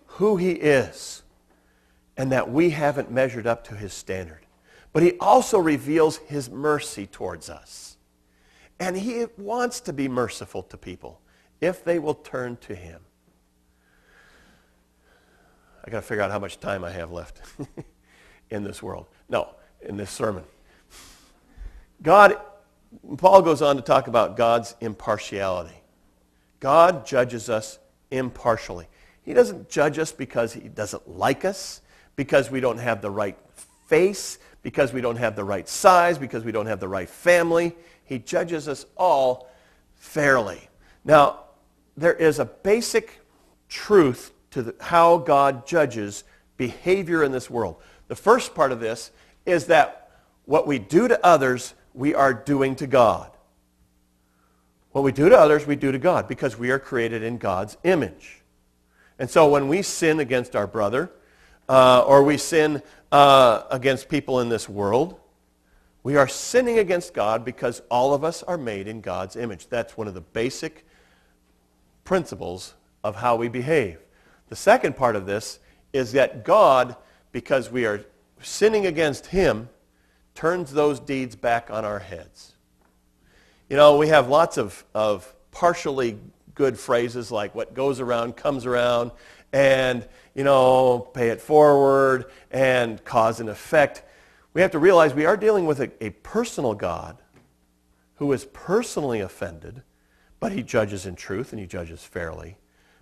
who he is and that we haven't measured up to his standard. But he also reveals his mercy towards us. And he wants to be merciful to people if they will turn to him. I got to figure out how much time I have left in this world. No, in this sermon. Paul goes on to talk about God's impartiality. God judges us impartially. He doesn't judge us because he doesn't like us, because we don't have the right face, because we don't have the right size, because we don't have the right family. He judges us all fairly. Now, there is a basic truth to how God judges behavior in this world. The first part of this is that what we do to others, we are doing to God. What we do to others, we do to God, because we are created in God's image. And so when we sin against our brother, or we sin against people in this world, we are sinning against God because all of us are made in God's image. That's one of the basic principles of how we behave. The second part of this is that God, because we are sinning against him, turns those deeds back on our heads. You know, we have lots of partially good phrases like what goes around comes around, and, you know, pay it forward, and cause and effect. We have to realize we are dealing with a personal God who is personally offended, but he judges in truth and he judges fairly.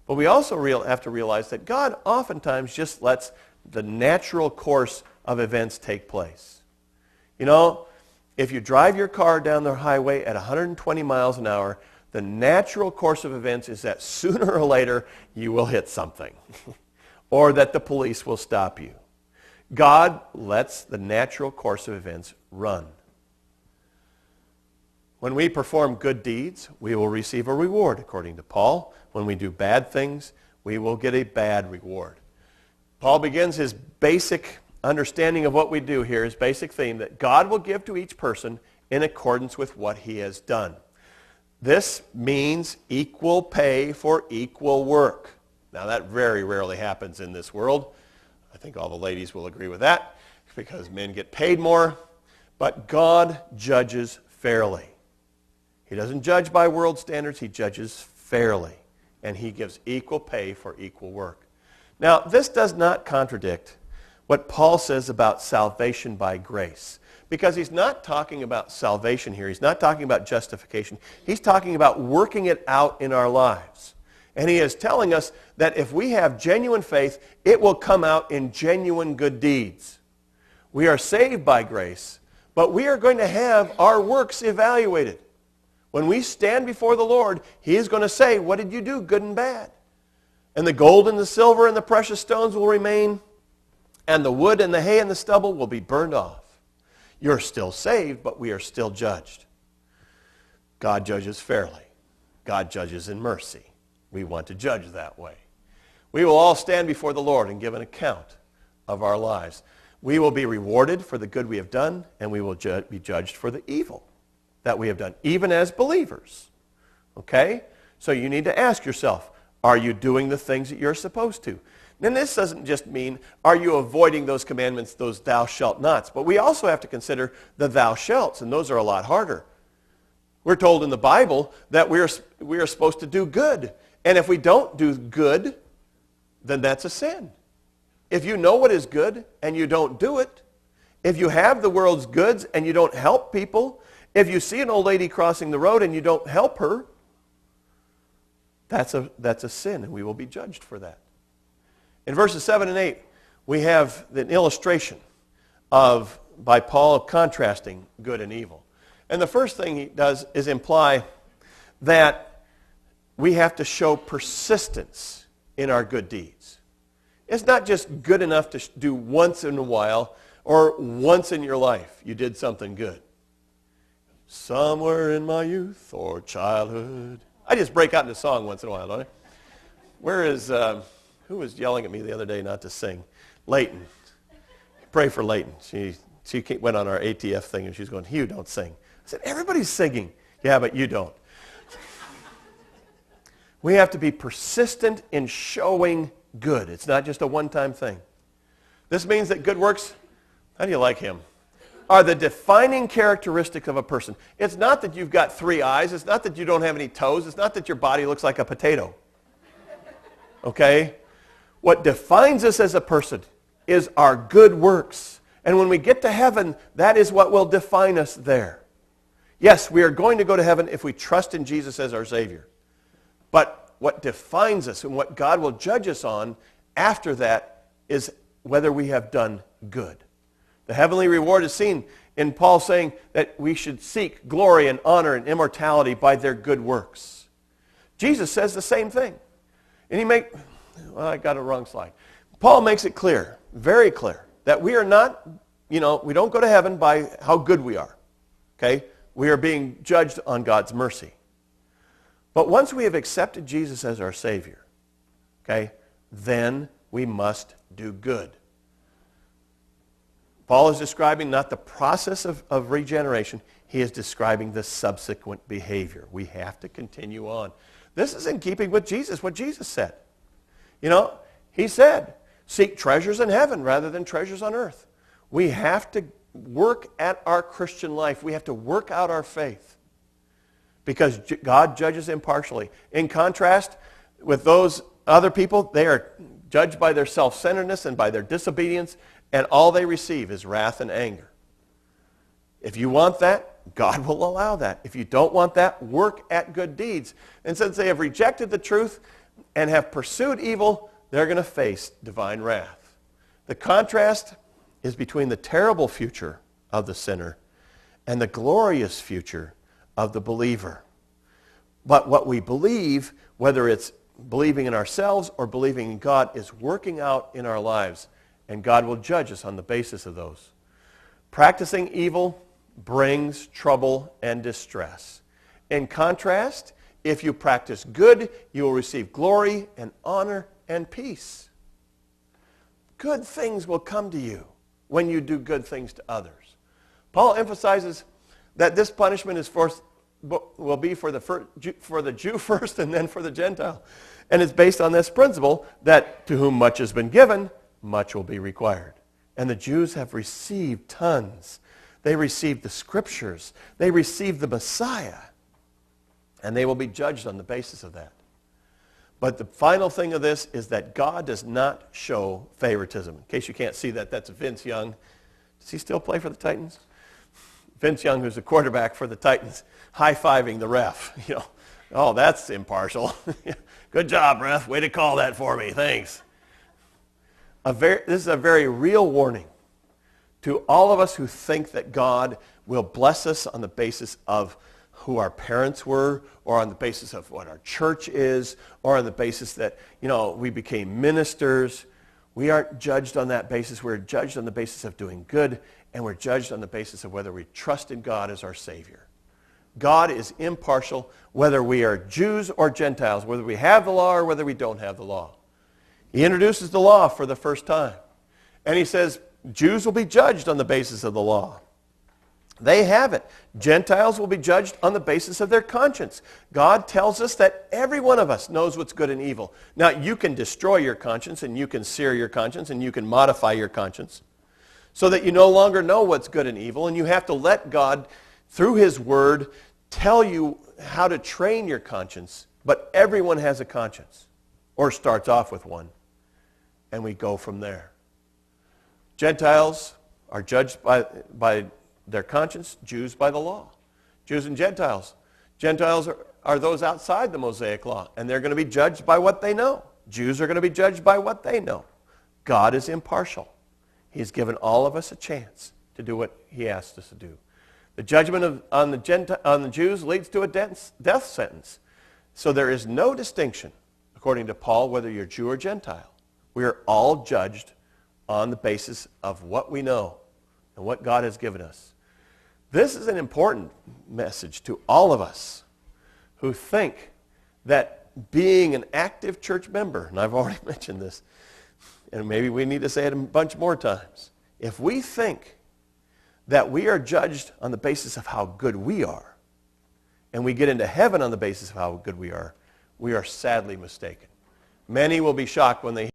But we also have to realize that God oftentimes just lets the natural course of events take place. You know, if you drive your car down the highway at 120 miles an hour, the natural course of events is that sooner or later you will hit something or that the police will stop you. God lets the natural course of events run. When we perform good deeds, we will receive a reward, according to Paul. When we do bad things, we will get a bad reward. Paul begins his basic understanding of what we do here, his basic theme, that God will give to each person in accordance with what he has done. This means equal pay for equal work. Now, that very rarely happens in this world. I think all the ladies will agree with that, because men get paid more. But God judges fairly. He doesn't judge by world standards. He judges fairly. And he gives equal pay for equal work. Now, this does not contradict what Paul says about salvation by grace. Because he's not talking about salvation here. He's not talking about justification. He's talking about working it out in our lives. And he is telling us that if we have genuine faith, it will come out in genuine good deeds. We are saved by grace, but we are going to have our works evaluated. When we stand before the Lord, he is going to say, what did you do, good and bad? And the gold and the silver and the precious stones will remain, and the wood and the hay and the stubble will be burned off. You're still saved, but we are still judged. God judges fairly. God judges in mercy. We want to judge that way. We will all stand before the Lord and give an account of our lives. We will be rewarded for the good we have done, and we will be judged for the evil that we have done, even as believers. Okay? So you need to ask yourself, are you doing the things that you're supposed to? And this doesn't just mean, are you avoiding those commandments, those thou shalt nots? But we also have to consider the thou shalts, and those are a lot harder. We're told in the Bible that we are supposed to do good. And if we don't do good, then that's a sin. If you know what is good and you don't do it, if you have the world's goods and you don't help people, if you see an old lady crossing the road and you don't help her, that's a sin, and we will be judged for that. In verses 7 and 8, we have an illustration by Paul of contrasting good and evil. And the first thing he does is imply that we have to show persistence in our good deeds. It's not just good enough to do once in a while or once in your life you did something good. Somewhere in my youth or childhood. I just break out into song once in a while, don't I? Where is... who was yelling at me the other day not to sing? Leighton. Pray for Leighton. She went on our ATF thing and she's going, Hugh, don't sing. I said, everybody's singing. Yeah, but you don't. We have to be persistent in showing good. It's not just a one-time thing. This means that good works, how do you like him, are the defining characteristic of a person. It's not that you've got 3 eyes. It's not that you don't have any toes. It's not that your body looks like a potato. Okay? What defines us as a person is our good works. And when we get to heaven, that is what will define us there. Yes, we are going to go to heaven if we trust in Jesus as our Savior. But what defines us and what God will judge us on after that is whether we have done good. The heavenly reward is seen in Paul saying that we should seek glory and honor and immortality by their good works. Jesus says the same thing. And I got a wrong slide. Paul makes it clear, very clear, that we are not, we don't go to heaven by how good we are. Okay? We are being judged on God's mercy. But once we have accepted Jesus as our Savior, okay, then we must do good. Paul is describing not the process of regeneration. He is describing the subsequent behavior. We have to continue on. This is in keeping with Jesus, what Jesus said. He said, seek treasures in heaven rather than treasures on earth. We have to work at our Christian life. We have to work out our faith because God judges impartially. In contrast with those other people, they are judged by their self-centeredness and by their disobedience, and all they receive is wrath and anger. If you want that, God will allow that. If you don't want that, work at good deeds. And since they have rejected the truth and have pursued evil, they're going to face divine wrath. The contrast is between the terrible future of the sinner and the glorious future of the believer. But what we believe, whether it's believing in ourselves or believing in God, is working out in our lives, and God will judge us on the basis of those. Practicing evil brings trouble and distress. In contrast, if you practice good, you will receive glory and honor and peace. Good things will come to you when you do good things to others. Paul emphasizes that this punishment will be for the Jew first and then for the Gentile. And it's based on this principle that to whom much has been given, much will be required. And the Jews have received tons. They received the Scriptures. They received the Messiah. And they will be judged on the basis of that. But the final thing of this is that God does not show favoritism. In case you can't see that, that's Vince Young. Does he still play for the Titans? Vince Young, who's the quarterback for the Titans, high-fiving the ref. Oh, that's impartial. Good job, ref. Way to call that for me. Thanks. This is a very real warning to all of us who think that God will bless us on the basis of who our parents were, or on the basis of what our church is, or on the basis that, we became ministers. We aren't judged on that basis. We're judged on the basis of doing good, and we're judged on the basis of whether we trust in God as our Savior. God is impartial whether we are Jews or Gentiles, whether we have the law or whether we don't have the law. He introduces the law for the first time. And he says Jews will be judged on the basis of the law. They have it. Gentiles will be judged on the basis of their conscience. God tells us that every one of us knows what's good and evil. Now, you can destroy your conscience, and you can sear your conscience, and you can modify your conscience so that you no longer know what's good and evil, and you have to let God, through His Word, tell you how to train your conscience. But everyone has a conscience, or starts off with one, and we go from there. Gentiles are judged by their conscience, Jews by the law. Jews and Gentiles. Gentiles are those outside the Mosaic law, and they're going to be judged by what they know. Jews are going to be judged by what they know. God is impartial. He's given all of us a chance to do what He asked us to do. The judgment on the Jews leads to a death sentence. So there is no distinction, according to Paul, whether you're Jew or Gentile. We are all judged on the basis of what we know and what God has given us. This is an important message to all of us who think that being an active church member, and I've already mentioned this, and maybe we need to say it a bunch more times. If we think that we are judged on the basis of how good we are, and we get into heaven on the basis of how good we are, we are sadly mistaken. Many will be shocked when they